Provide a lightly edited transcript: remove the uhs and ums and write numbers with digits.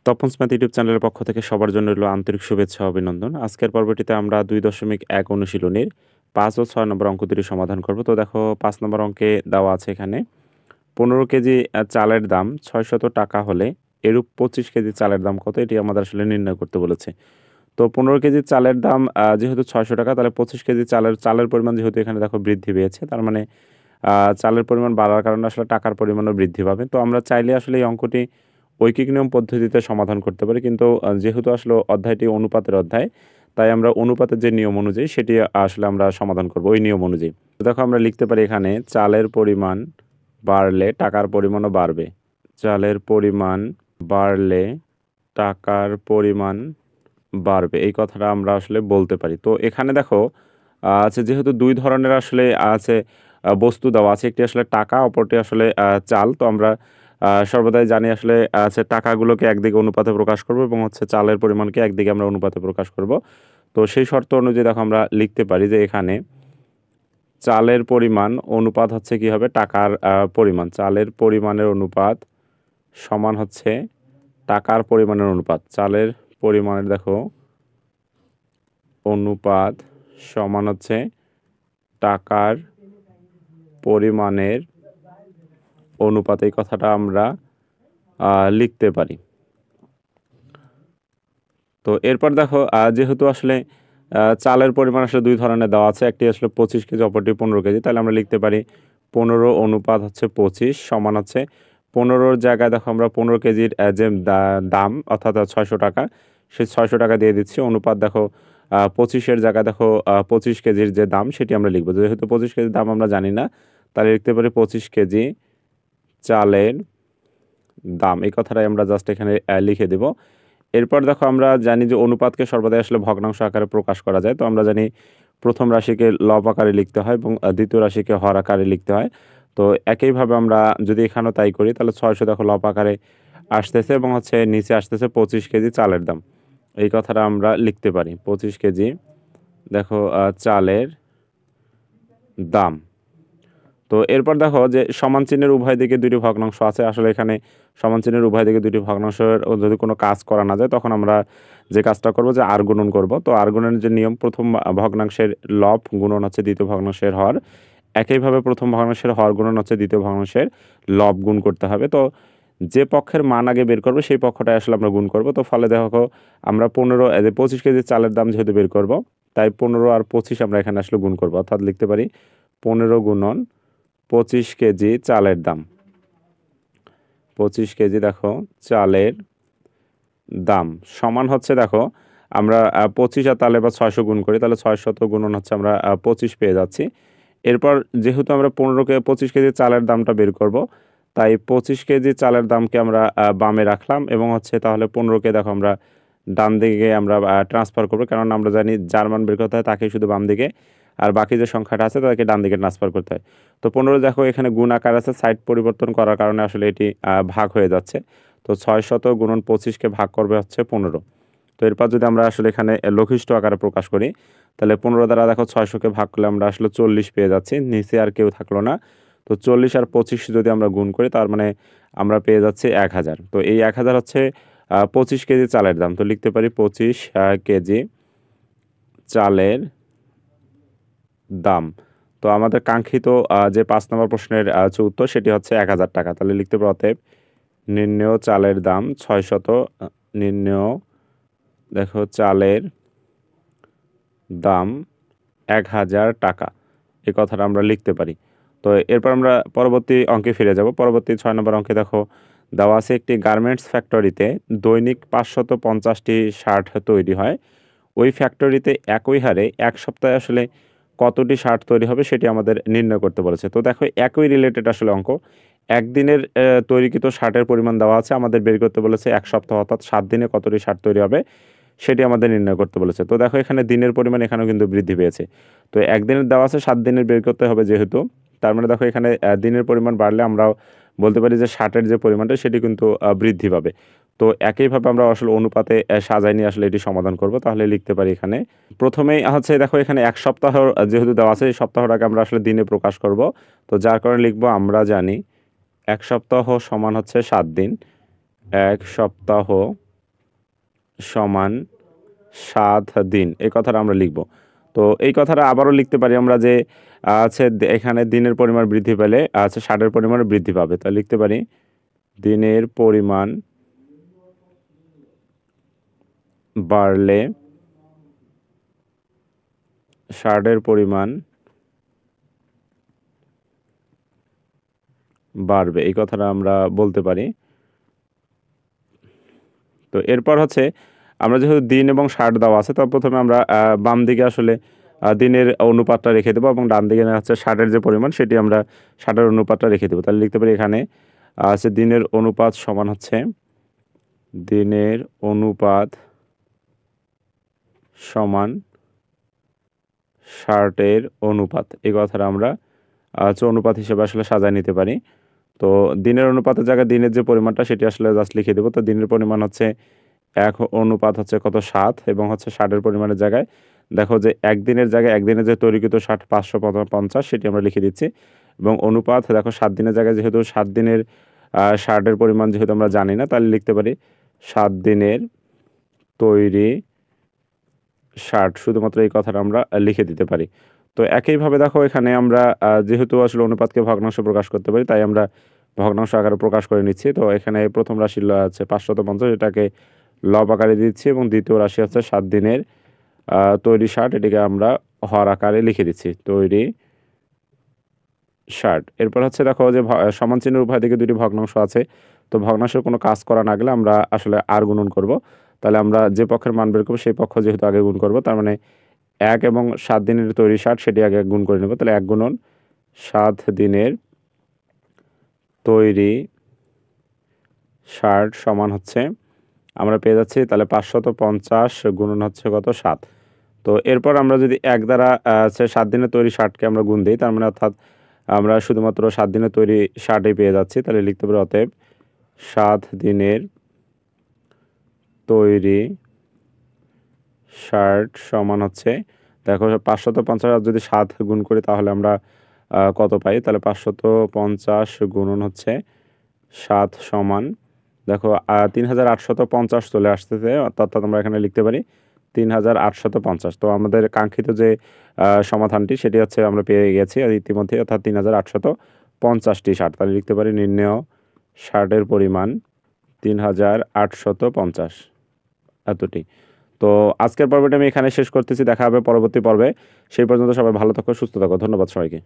তপনস math YouTube চ্যানেলের পক্ষ থেকে সবার জন্য রইল আন্তরিক শুভেচ্ছা ও অভিনন্দন। আজকের পর্বটিতে আমরা ২.১ অনুশীলনীর ৫ ও ৬ নম্বর অঙ্ক দুটি সমাধান করব। তো দেখো ৫ নম্বর অঙ্কে দেওয়া আছে এখানে ১৫ কেজি চালের দাম ৬০০ টাকা হলে এরূপ ২৫ কেজি চালের দাম কত? এটি আমাদের আসলে নির্ণয় করতে বলেছে। তো ১৫ কেজি চালের দাম যেহেতু ৬০০ টাকা, তাহলে ২৫ কেজি চালের পরিমাণ যেহেতু এখানে দেখো বৃদ্ধি পেয়েছে, তার মানে চালের পরিমাণ বাড়ার কারণে আসলে টাকার পরিমাণও বৃদ্ধি পাবে। তো আমরা চাইলে আসলে এই অঙ্কটি ঐকিক নিয়ম পদ্ধতিতে সমাধান করতে পারি, কিন্তু যেহেতু আসলে অধ্যায়টি অনুপাতের অধ্যায়, তাই আমরা অনুপাতের যে নিয়ম অনুযায়ী সেটি আসলে আমরা সমাধান করব ওই নিয়ম অনুযায়ী। তো দেখো আমরা লিখতে পারি এখানে চালের পরিমাণ বাড়লে টাকার পরিমাণও বাড়বে। চালের পরিমাণ বাড়লে টাকার পরিমাণ বাড়বে, এই কথাটা আমরা আসলে বলতে পারি। তো এখানে দেখো আছে যেহেতু ২ ধরনের আসলে আছে বস্তু দেওয়া আছে, একটি আসলে টাকা, অপরটি আসলে চাল। তো আমরা সর্বদাই জানি আসলে আছে টাকাগুলোকে একদিকে অনুপাতে প্রকাশ করব এবং হচ্ছে চালের পরিমাণকে একদিকে আমরা অনুপাতে প্রকাশ করব। তো সেই শর্ত অনুযায়ী দেখো আমরা লিখতে পারি যে এখানে চালের পরিমাণ অনুপাত হচ্ছে কি হবে? টাকার পরিমাণ। চালের পরিমাণের অনুপাত সমান হচ্ছে টাকার পরিমাণের অনুপাত। চালের পরিমাণের দেখো অনুপাত সমান হচ্ছে টাকার পরিমাণের অনুপাত, এই কথাটা আমরা লিখতে পারি। তো এরপর দেখো যেহেতু আসলে চালের পরিমাণ আসলে ২ ধরনের দেওয়া আছে, একটি আসলে ২৫ কেজি, অপরটি ১৫ কেজি। তাহলে আমরা লিখতে পারি ১৫ অনুপাত হচ্ছে ২৫ সমান হচ্ছে ১৫-র জায়গায় দেখো আমরা ১৫ কেজির যে দাম অর্থাৎ ৬০০ টাকা, সেই ৬০০ টাকা দিয়ে দিচ্ছি। অনুপাত দেখো ২৫-এর জায়গায় দেখো ২৫ কেজির যে দাম সেটি আমরা লিখব। যেহেতু ২৫ কেজির দাম আমরা জানি না, তাহলে লিখতে পারি ২৫ কেজি চালের দাম, এই কথাটাই আমরা জাস্ট এখানে লিখে দেব। এরপর দেখো আমরা জানি যে অনুপাতকে সর্বদাই আসলে ভগ্নাংশ আকারে প্রকাশ করা যায়। তো আমরা জানি প্রথম রাশিকে লব আকারে লিখতে হয় এবং দ্বিতীয় রাশিকে হর আকারে লিখতে হয়। তো একইভাবে আমরা যদি এখানেও তাই করি, তাহলে ৬০০ দেখো লব আকারে আসতেছে এবং হচ্ছে নিচে আসতেছে ২৫ কেজি চালের দাম, এই কথাটা আমরা লিখতে পারি ২৫ কেজি দেখো চালের দাম। তো এরপর দেখো যে সমান চিহ্নের উভয় দিকে দুটি ভগ্নাংশ আছে। আসলে এখানে সমান চিহ্নের উভয় দিকে দুটি ভগ্নাংশের যদি কোনো কাজ করা না যায়, তখন আমরা যে কাজটা করব যে আর গুণন করব। তো আর গুণনের যে নিয়ম, প্রথম ভগ্নাংশের লব গুণন হচ্ছে দ্বিতীয় ভগ্নাংশের হর, একইভাবে প্রথম ভগ্নাংশের হর গুণন হচ্ছে দ্বিতীয় ভগ্নাংশের লব গুণ করতে হবে। তো যে পক্ষের মান আগে বের করবো সেই পক্ষটাই আসলে আমরা গুণ করব। তো ফলে দেখো আমরা ২৫ কেজি চালের দাম যেহেতু বের করব, তাই ১৫ আর ২৫ আমরা এখানে আসলে গুণ করব, অর্থাৎ লিখতে পারি ১৫ গুণন ২৫ কেজি চালের দাম। ২৫ কেজি দেখো চালের দাম সমান হচ্ছে দেখো আমরা ২৫ আর তাহলে বা ৬০০ গুণ করি, তাহলে ৬০০ গুণন হচ্ছে আমরা ২৫ পেয়ে যাচ্ছি। এরপর যেহেতু আমরা ২৫ কেজি চালের দামটা বের করব, তাই ২৫ কেজি চালের দামকে আমরা বামে রাখলাম এবং হচ্ছে তাহলে ১৫কে দেখো আমরা ডান দিকে আমরা ট্রান্সফার করবো, কারণ আমরা জানি যার মান বের করতে হয় তাকেই শুধু বাম দিকে, আর বাকি যে সংখ্যাটা আছে তাকে ডান দিকে ট্রান্সফার করতে হয়। তো ১৫ দেখো এখানে গুণ আকার আছে, সাইড পরিবর্তন করার কারণে আসলে এটি ভাগ হয়ে যাচ্ছে। তো ৬০০ গুণন ২৫কে ভাগ করবে হচ্ছে ১৫। তো এরপর যদি আমরা আসলে এখানে লঘিষ্ঠ আকারে প্রকাশ করি, তাহলে ১৫ দ্বারা দেখো ৬০০কে ভাগ করলে আমরা আসলে ৪০ পেয়ে যাচ্ছি, নিচে আর কেউ থাকলো না। তো ৪০ আর ২৫ যদি আমরা গুণ করি, তার মানে আমরা পেয়ে যাচ্ছি ১০০০। তো এই ১০০০ হচ্ছে ২৫ কেজি চালের দাম। তো লিখতে পারি ২৫ কেজি চালের দাম। তো আমাদের কাঙ্ক্ষিত যে ৫ নম্বর প্রশ্নের যে উত্তর সেটি হচ্ছে ১০০০ টাকা। তাহলে লিখতে পারি অতএব নির্ণেয় চালের দাম ৬০০, নির্ণেয় দেখো চালের দাম ১০০০ টাকা, এই কথাটা আমরা লিখতে পারি। তো এরপর আমরা পরবর্তী অঙ্কে ফিরে যাব। পরবর্তী ৬ নম্বর অঙ্কে দেখো দেওয়া আছে একটি গার্মেন্টস ফ্যাক্টরিতে দৈনিক ৫৫০টি শার্ট তৈরি হয়। ওই ফ্যাক্টরিতে একই হারে ১ সপ্তাহে আসলে কতটি শার্ট তৈরি হবে সেটি আমাদের নির্ণয় করতে বলেছে। তো দেখো একই রিলেটেড আসলে অঙ্ক। একদিনের তৈরিকৃত শার্টের পরিমাণ দেওয়া আছে, আমাদের বের করতে বলেছে ১ সপ্তাহ অর্থাৎ ৭ দিনে কতটি শার্ট তৈরি হবে সেটি আমাদের নির্ণয় করতে বলেছে। তো দেখো এখানে দিনের পরিমাণ এখানেও কিন্তু বৃদ্ধি পেয়েছে। তো একদিনের দেওয়া আছে, ৭ দিনের বের করতে হবে যেহেতু, তার মানে দেখো এখানে দিনের পরিমাণ বাড়লে আমরাও বলতে পারি যে শার্টের যে পরিমাণটা সেটি কিন্তু বৃদ্ধি পাবে। তো একইভাবে আমরা আসলে অনুপাতে সাজায় নিয়ে আসলে এটি সমাধান করব। তাহলে লিখতে পারি এখানে প্রথমেই হচ্ছে দেখো এখানে ১ সপ্তাহ যেহেতু দেওয়া আছে, এই সপ্তাহটাকে আমরা আসলে দিনে প্রকাশ করব। তো যার কারণে লিখব আমরা জানি ১ সপ্তাহ সমান হচ্ছে ৭ দিন। ১ সপ্তাহ সমান 7 দিন, এই কথাটা আমরা লিখব। তো এই কথাটা আবারও লিখতে পারি আমরা যে এখানে দিনের পরিমাণ বৃদ্ধি পেলে 60-এর পরিমাণ বৃদ্ধি পাবে। তাহলে লিখতে পারি দিনের পরিমাণ বাড়লে 60-এর পরিমাণ বাড়বে, এই কথাটা আমরা বলতে পারি। তো এরপর আমরা যেহেতু দিন এবং 60 দেওয়া আছে, তো প্রথমে আমরা বাম দিকে আসলে দিনের অনুপাতটা রেখে দেবো এবং ডান দিকে 60-এর যে পরিমাণ সেটি আমরা 60-এর অনুপাতটা রেখে দেবো। তাহলে লিখতে পারি এখানে দিনের অনুপাত সমান দিনের অনুপাত সমান 60-এর অনুপাত, এই কথাটা আমরা অনুপাত হিসেবে আসলে সাজায় নিতে পারি। তো দিনের অনুপাতের জায়গায় দিনের যে পরিমাণটা সেটি আসলে জাস্ট লিখে দেবো। তো দিনের পরিমাণ 1 অনুপাত কত 7 এবং 60-এর পরিমাণের জায়গায় দেখো যে একদিনের জায়গায় একদিনের যে তৈরিকৃত 60 550 সেটি আমরা লিখে দিচ্ছি এবং অনুপাত দেখো 7 দিনের জায়গায় যেহেতু 7 দিনের 60-এর পরিমাণ যেহেতু আমরা জানি না, তাহলে লিখতে পারি 7 দিনের তৈরি 60, শুধুমাত্র এই কথাটা আমরা লিখে দিতে পারি। তো একইভাবে দেখো এখানে আমরা যেহেতু আসলে অনুপাতকে ভগ্নাংশ প্রকাশ করতে পারি, তাই আমরা ভগ্নাংশ আকারে প্রকাশ করে নিচ্ছি। তো এখানে প্রথম রাশি 550, এটাকে লব আকারে দিচ্ছি এবং দ্বিতীয় রাশি 7 দিনের তৈরি 60, এটিকে আমরা হর আকারে লিখে দিচ্ছি তৈরি 60। এরপর দেখো যে সমান চিহ্নের উভয় দিকে দুটি ভগ্নাংশ আছে, তো ভগ্নাংশের কোনো কাজ করা না গেলে আমরা আসলে আর গুণন করব। তাহলে আমরা যে পক্ষের মান বের করবো সেই পক্ষ যেহেতু আগে গুণ করব, তার মানে 1 এবং 7 দিনের তৈরি 60 সেটি আগে গুণ করে নেব। তাহলে 1 গুণন 7 দিনের তৈরি 60 সমান আমরা পেয়ে যাচ্ছি তাহলে 550 গুণন কত 7। তো এরপর আমরা যদি 1 দ্বারা 7 দিনের তৈরি 60কে আমরা গুণ দিই, তার মানে অর্থাৎ আমরা শুধুমাত্র 7 দিনের তৈরি 60ই পেয়ে যাচ্ছি। তাহলে লিখতে পারি অতএব 7 দিনের তৈরি 60 সমান দেখো 550 যদি 7 গুণ করি তাহলে আমরা কত পাই, তাহলে 550 গুণন 7 সমান দেখো 3850 চলে আসতেছে, অর্থাৎ আমরা এখানে লিখতে পারি 3850। তো আমাদের কাঙ্ক্ষিত যে সমাধানটি সেটি আমরা পেয়ে গেছি ইতিমধ্যে, অর্থাৎ 3850টি 60। তাহলে লিখতে পারি নির্ণেয় 60-এর পরিমাণ 3850, এতটি। তো আজকের পর্বটি আমি এখানে শেষ করতেছি, দেখা হবে পরবর্তী পর্বে। সেই পর্যন্ত সবাই ভালো থাকো, সুস্থ থাকো, ধন্যবাদ সবাইকে।